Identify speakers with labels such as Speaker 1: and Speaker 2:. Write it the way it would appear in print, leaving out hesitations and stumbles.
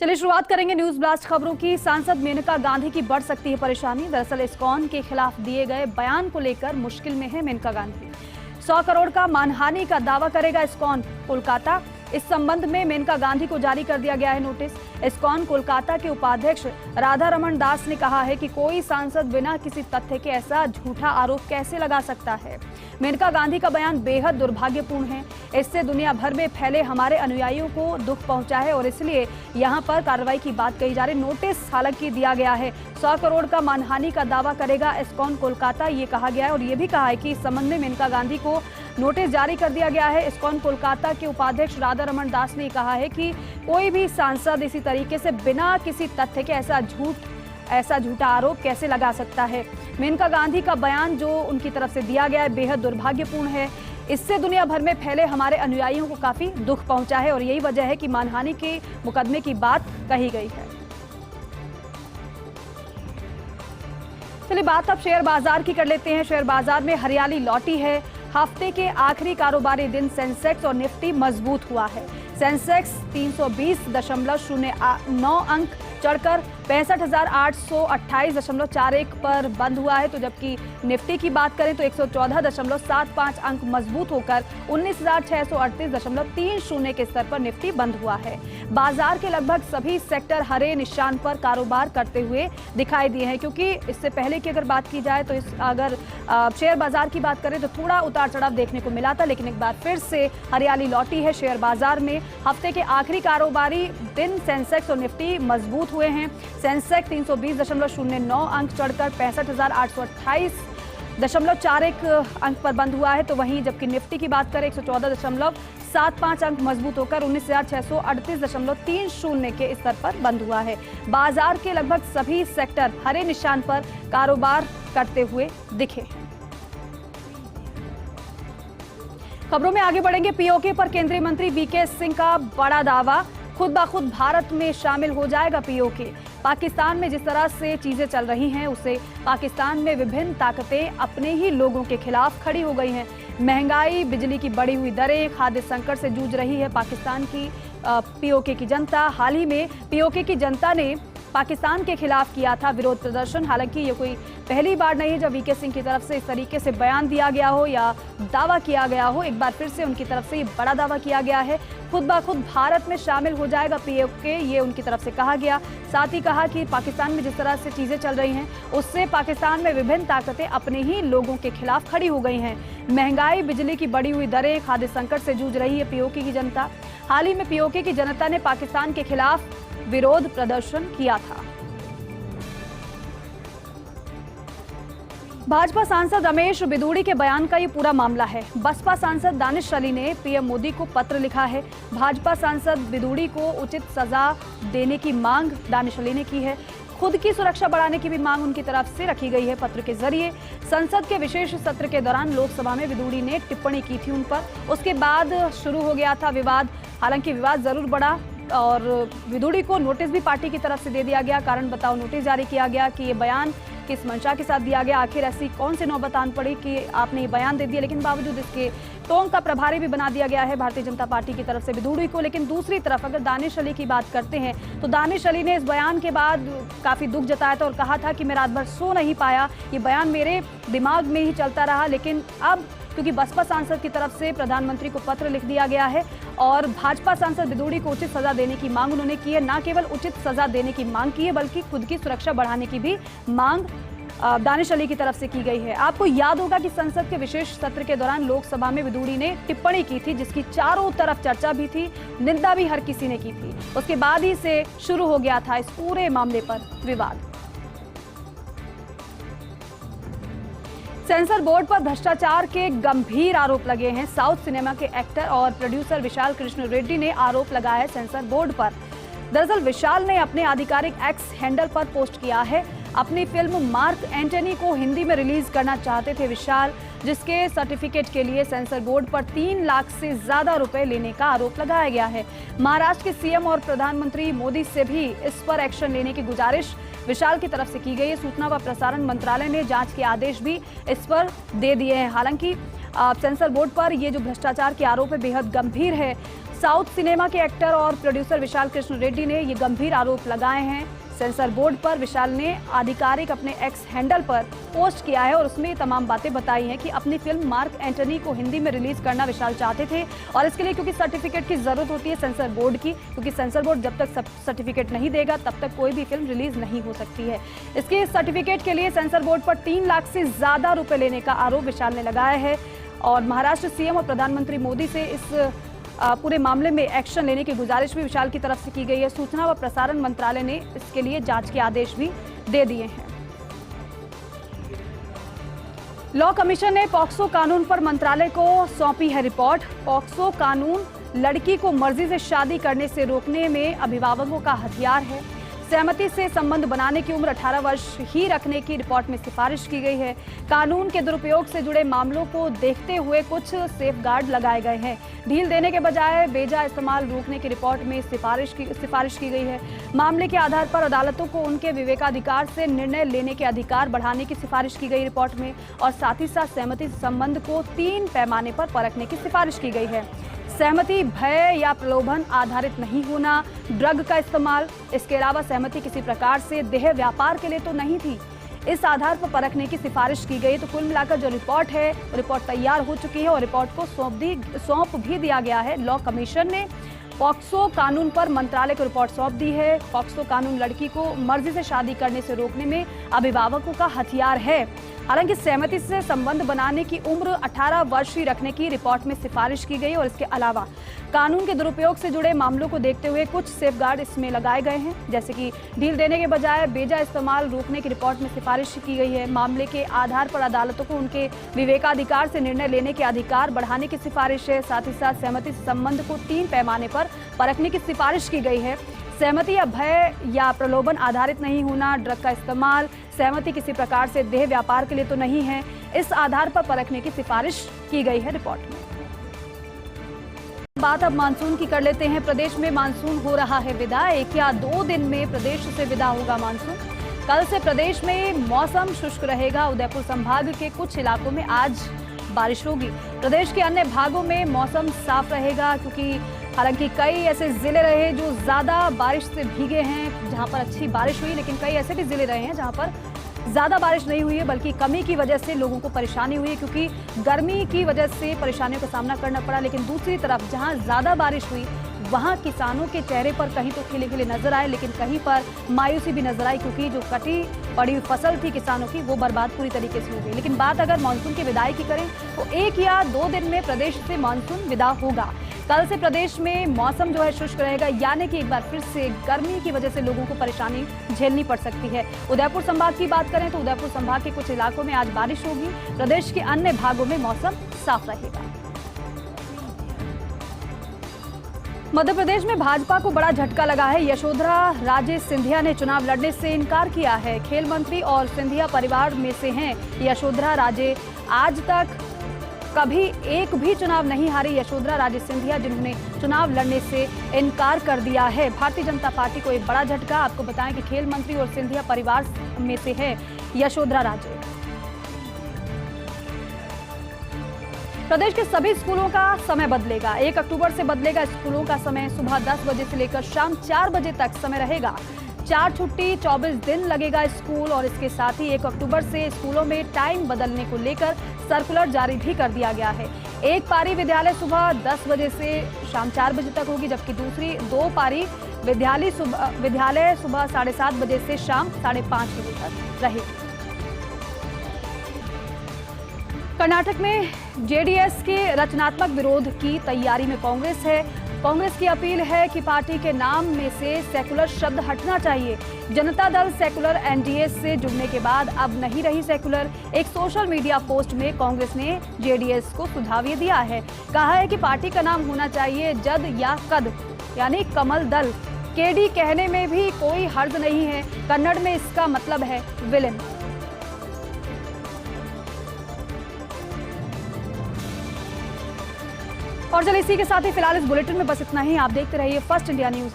Speaker 1: चलिए शुरुआत करेंगे न्यूज ब्लास्ट खबरों की। सांसद मेनका गांधी की बढ़ सकती है परेशानी। दरअसल इस्कॉन के खिलाफ दिए गए बयान को लेकर मुश्किल में है मेनका गांधी। 100 करोड़ का मानहानि का दावा करेगा इस्कॉन कोलकाता। इस संबंध में मेनका गांधी को जारी कर दिया गया है नोटिस। इस्कॉन कोलकाता के उपाध्यक्ष राधा रमन दास ने कहा है कि कोई सांसद बिना किसी तथ्य के ऐसा झूठा आरोप कैसे लगा सकता है। मेनका गांधी का बयान बेहद दुर्भाग्यपूर्ण है। इससे दुनिया भर में फैले हमारे अनुयायियों को दुख पहुंचा है और इसलिए यहां पर कार्रवाई की बात कही जा रही। नोटिस हालांकि दिया गया है। 100 करोड़ का मानहानि का दावा करेगा इस्कॉन कोलकाता, ये कहा गया है। और ये भी कहा है कि इस संबंध में मेनका गांधी को नोटिस जारी कर दिया गया है। इस्कॉन कोलकाता के उपाध्यक्ष राधा रमन दास ने कहा है कि कोई भी सांसद इसी तरीके से बिना किसी तथ्य के ऐसा झूठा आरोप कैसे लगा सकता है। मेनका गांधी का बयान जो उनकी तरफ से दिया गया है बेहद दुर्भाग्यपूर्ण है। इससे दुनिया भर में फैले हमारे अनुयायियों को काफी दुख पहुंचा है और यही वजह है कि मानहानि के मुकदमे की बात कही गई है। चलिए बात अब शेयर बाजार की कर लेते हैं। शेयर बाजार में हरियाली लौटी है। हफ्ते के आखिरी कारोबारी दिन सेंसेक्स और निफ्टी मजबूत हुआ है। सेंसेक्स 320.09 अंक चढ़कर 65,828.41 पर बंद हुआ है, तो जबकि निफ्टी की बात करें तो 114.75 अंक मजबूत होकर 19,638.30 के स्तर पर निफ्टी बंद हुआ है। बाजार के लगभग सभी सेक्टर हरे निशान पर कारोबार करते हुए दिखाई दिए हैं, क्योंकि इससे पहले की अगर बात की जाए तो अगर शेयर बाजार की बात करें तो थोड़ा उतार चढ़ाव देखने को मिला था, लेकिन एक बार फिर से हरियाली लौटी है शेयर बाजार में। हफ्ते के आखिरी कारोबारी दिन सेंसेक्स और निफ्टी मजबूत हुए हैं। सेंसेक्स 320.09 अंक चढ़कर 65,828.41 अंक पर बंद हुआ है, तो वहीं जबकि निफ्टी की बात करें 114.75 अंक मजबूत होकर 19,638.30 के स्तर पर बंद हुआ है। बाजार के लगभग सभी सेक्टर हरे निशान पर कारोबार करते हुए दिखे। खबरों में आगे बढ़ेंगे। पीओके पर केंद्रीय मंत्री वीके सिंह का बड़ा दावा। खुद ब खुद भारत में शामिल हो जाएगा पीओके। पाकिस्तान में जिस तरह से चीजें चल रही हैं उससे पाकिस्तान में विभिन्न ताकतें अपने ही लोगों के खिलाफ खड़ी हो गई हैं। महंगाई, बिजली की बढ़ी हुई दरें, खाद्य संकट से जूझ रही है पाकिस्तान की पीओके की जनता। हाल ही में पीओके की जनता ने पाकिस्तान के खिलाफ किया था विरोध प्रदर्शन। हालांकि ये कोई पहली बार नहीं है जब वीके सिंह की तरफ से इस तरीके से बयान दिया गया हो या दावा किया गया हो। एक बार फिर से उनकी तरफ से ये बड़ा दावा किया गया है। खुद ब खुद भारत में शामिल हो जाएगा पीओके, ये उनकी तरफ से कहा गया। साथ ही कहा कि पाकिस्तान में जिस तरह से चीजें चल रही हैं उससे पाकिस्तान में विभिन्न ताकतें अपने ही लोगों के खिलाफ खड़ी हो गई हैं। महंगाई, बिजली की बढ़ी हुई दरें, खाद्य संकट से जूझ रही है पीओके की जनता। हाल ही में पीओके की जनता ने पाकिस्तान के खिलाफ विरोध प्रदर्शन किया था। भाजपा सांसद रमेश बिदूड़ी के बयान का ये पूरा मामला है। बसपा सांसद दानिश अली ने पीएम मोदी को पत्र लिखा है। भाजपा सांसद बिदूड़ी को उचित सजा देने की मांग दानिश अली ने की है। खुद की सुरक्षा बढ़ाने की भी मांग उनकी तरफ से रखी गई है। पत्र के जरिए संसद के विशेष सत्र के दौरान लोकसभा में बिदूड़ी ने टिप्पणी की थी उन पर। उसके बाद शुरू हो गया था विवाद। हालांकि विवाद जरूर बढ़ा और बिदूड़ी को नोटिस भी पार्टी की तरफ से दे दिया गया। कारण बताओ नोटिस जारी किया गया कि ये बयान किस मंशा के साथ दिया गया। आखिर ऐसी कौन सी नौबत आन पड़ी कि आपने ये बयान दे दिया, लेकिन बावजूद इसके टोंक का प्रभारी भी बना दिया गया है भारतीय जनता पार्टी की तरफ से बिदूड़ी को। लेकिन दूसरी तरफ अगर दानिश अली की बात करते हैं तो दानिश अली ने इस बयान के बाद काफी दुख जताया था और कहा था कि मैं रात भर सो नहीं पाया, ये बयान मेरे दिमाग में ही चलता रहा। लेकिन अब क्योंकि बसपा सांसद की तरफ से प्रधानमंत्री को पत्र लिख दिया गया है और भाजपा सांसद बिदूड़ी को उचित सजा देने की मांग उन्होंने की है। न केवल उचित सजा देने की मांग की है बल्कि खुद की सुरक्षा बढ़ाने की भी मांग दानिश अली की तरफ से की गई है। आपको याद होगा कि संसद के विशेष सत्र के दौरान लोकसभा में बिदूड़ी ने टिप्पणी की थी जिसकी चारों तरफ चर्चा भी थी, निंदा भी हर किसी ने की थी। उसके बाद ही से शुरू हो गया था इस पूरे मामले पर विवाद। सेंसर बोर्ड पर भ्रष्टाचार के गंभीर आरोप लगे हैं। साउथ सिनेमा के एक्टर और प्रोड्यूसर विशाल कृष्ण रेड्डी ने आरोप लगाया है सेंसर बोर्ड पर। दरअसल विशाल ने अपने आधिकारिक एक्स हैंडल पर पोस्ट किया है। अपनी फिल्म मार्क एंटनी को हिंदी में रिलीज करना चाहते थे विशाल, जिसके सर्टिफिकेट के लिए सेंसर बोर्ड पर 3 लाख से ज्यादा रुपए लेने का आरोप लगाया गया है। महाराष्ट्र के सीएम और प्रधानमंत्री मोदी से भी इस पर एक्शन लेने की गुजारिश विशाल की तरफ से की गई है। सूचना व प्रसारण मंत्रालय ने जांच के आदेश भी इस पर दे दिए हैं। हालांकि सेंसर बोर्ड पर ये जो भ्रष्टाचार के आरोप है बेहद गंभीर है। साउथ सिनेमा के एक्टर और प्रोड्यूसर विशाल कृष्ण रेड्डी ने ये गंभीर आरोप लगाए हैं। सेंसर बोर्ड पर विशाल ने आधिकारिक अपने एक्स हैंडल पर पोस्ट किया है और उसमें ये तमाम बातें बताई हैं कि अपनी फिल्म मार्क एंटनी को हिंदी में रिलीज करना विशाल चाहते थे और इसके लिए क्योंकि सर्टिफिकेट की जरूरत होती है सेंसर बोर्ड की, क्योंकि सेंसर बोर्ड जब तक सर्टिफिकेट नहीं देगा तब तक कोई भी फिल्म रिलीज नहीं हो सकती है। इसके सर्टिफिकेट के लिए सेंसर बोर्ड पर 3 लाख से ज्यादा रुपए लेने का आरोप विशाल ने लगाया है और महाराष्ट्र सीएम और प्रधानमंत्री मोदी से इस पूरे मामले में एक्शन लेने की गुजारिश भी विशाल की तरफ से की गई है। सूचना व प्रसारण मंत्रालय ने इसके लिए जांच के आदेश भी दे दिए हैं। लॉ कमीशन ने पॉक्सो कानून पर मंत्रालय को सौंपी है रिपोर्ट। पॉक्सो कानून लड़की को मर्जी से शादी करने से रोकने में अभिभावकों का हथियार है। सहमति से संबंध बनाने की उम्र 18 वर्ष ही रखने की रिपोर्ट में सिफारिश की गई है। कानून के दुरुपयोग से जुड़े मामलों को देखते हुए कुछ सेफगार्ड लगाए गए हैं। ढील देने के बजाय बेजा इस्तेमाल रोकने की रिपोर्ट में सिफारिश की गई है। मामले के आधार पर अदालतों को उनके विवेकाधिकार से निर्णय लेने के अधिकार बढ़ाने की सिफारिश की गई रिपोर्ट में और साथ ही साथ सहमति संबंध को 3 पैमाने पर परखने की सिफारिश की गई है। सहमति भय या प्रलोभन आधारित नहीं होना, ड्रग का इस्तेमाल, इसके अलावा सहमति किसी प्रकार से देह व्यापार के लिए तो नहीं थी, इस आधार पर परखने की सिफारिश की गई। तो कुल मिलाकर जो रिपोर्ट है वो रिपोर्ट तैयार हो चुकी है और रिपोर्ट को सौंप भी दिया गया है। लॉ कमीशन ने पॉक्सो कानून पर मंत्रालय को रिपोर्ट सौंप दी है। पॉक्सो कानून लड़की को मर्जी से शादी करने से रोकने में अभिभावकों का हथियार है। हालांकि सहमति से संबंध बनाने की उम्र 18 वर्ष ही रखने की रिपोर्ट में सिफारिश की गई और इसके अलावा कानून के दुरुपयोग से जुड़े मामलों को देखते हुए कुछ सेफगार्ड इसमें लगाए गए हैं, जैसे कि ढील देने के बजाय बेजा इस्तेमाल रोकने की रिपोर्ट में सिफारिश की गई है। मामले के आधार पर अदालतों को उनके विवेकाधिकार से निर्णय लेने के अधिकार बढ़ाने की सिफारिश है। साथ ही साथ सहमति संबंध को 3 पैमाने पर परखने की सिफारिश की गई है। सहमति या भय या प्रलोभन आधारित नहीं होना, ड्रग का इस्तेमाल, सहमति किसी प्रकार से देह व्यापार के लिए तो नहीं है, इस आधार पर परखने की सिफारिश की गई है रिपोर्ट में। बात अब मानसून की कर लेते हैं। प्रदेश में मानसून हो रहा है विदा। 1 या 2 दिन में प्रदेश से विदा होगा मानसून। कल से प्रदेश में मौसम शुष्क रहेगा। उदयपुर संभाग के कुछ इलाकों में आज बारिश होगी। प्रदेश के अन्य भागों में मौसम साफ रहेगा, क्योंकि हालांकि कई ऐसे जिले रहे जो ज्यादा बारिश से भीगे हैं, जहां पर अच्छी बारिश हुई, लेकिन कई ऐसे भी जिले रहे हैं जहां पर ज्यादा बारिश नहीं हुई है, बल्कि कमी की वजह से लोगों को परेशानी हुई है, क्योंकि गर्मी की वजह से परेशानियों का सामना करना पड़ा। लेकिन दूसरी तरफ जहां ज्यादा बारिश हुई वहां किसानों के चेहरे पर कहीं तो खिले खिले नजर आए, लेकिन कहीं पर मायूसी भी नजर आई, क्योंकि जो कटी पड़ी हुई फसल थी किसानों की वो बर्बाद पूरी तरीके से हो गई। लेकिन बात अगर मानसून की विदाई की करें तो 1 या 2 दिन में प्रदेश से मानसून विदा होगा। कल से प्रदेश में मौसम जो है शुष्क रहेगा, यानी कि एक बार फिर से गर्मी की वजह से लोगों को परेशानी झेलनी पड़ सकती है। उदयपुर संभाग की बात करें तो उदयपुर संभाग के कुछ इलाकों में आज बारिश होगी। प्रदेश के अन्य भागों में मौसम साफ रहेगा। मध्य प्रदेश में भाजपा को बड़ा झटका लगा है। यशोधरा राजे सिंधिया ने चुनाव लड़ने से इनकार किया है। खेल मंत्री और सिंधिया परिवार में से हैं यशोधरा राजे। आज तक कभी एक भी चुनाव नहीं हारी यशोधरा राजे सिंधिया, जिन्होंने चुनाव लड़ने से इनकार कर दिया है। भारतीय जनता पार्टी को एक बड़ा झटका। आपको बताएं कि खेल मंत्री और सिंधिया परिवार में से है यशोधरा राजे। प्रदेश के सभी स्कूलों का समय बदलेगा। 1 अक्टूबर से बदलेगा स्कूलों का समय। सुबह 10 बजे से लेकर शाम 4 बजे तक समय रहेगा। 4 छुट्टी 24 दिन लगेगा स्कूल और इसके साथ ही 1 अक्टूबर से स्कूलों में टाइम बदलने को लेकर सर्कुलर जारी भी कर दिया गया है। एक पारी विद्यालय सुबह 10 बजे से शाम 4 बजे तक होगी, जबकि दूसरी 2 पारी विद्यालय सुबह 7:30 बजे से शाम 5:30 बजे तक रहेगी। कर्नाटक में जेडीएस के रचनात्मक विरोध की तैयारी में कांग्रेस है। कांग्रेस की अपील है कि पार्टी के नाम में से सेकुलर शब्द हटना चाहिए। जनता दल सेकुलर एनडीए से जुड़ने के बाद अब नहीं रही सेकुलर। एक सोशल मीडिया पोस्ट में कांग्रेस ने जेडीएस को सुझाव ये दिया है। कहा है कि पार्टी का नाम होना चाहिए जद या कद, यानी कमल दल। केडी कहने में भी कोई हर्ज नहीं है। कन्नड़ में इसका मतलब है विलेन। और चलिए इसी के साथ ही फिलहाल इस बुलेटिन में बस इतना ही। आप देखते रहिए फर्स्ट इंडिया न्यूज।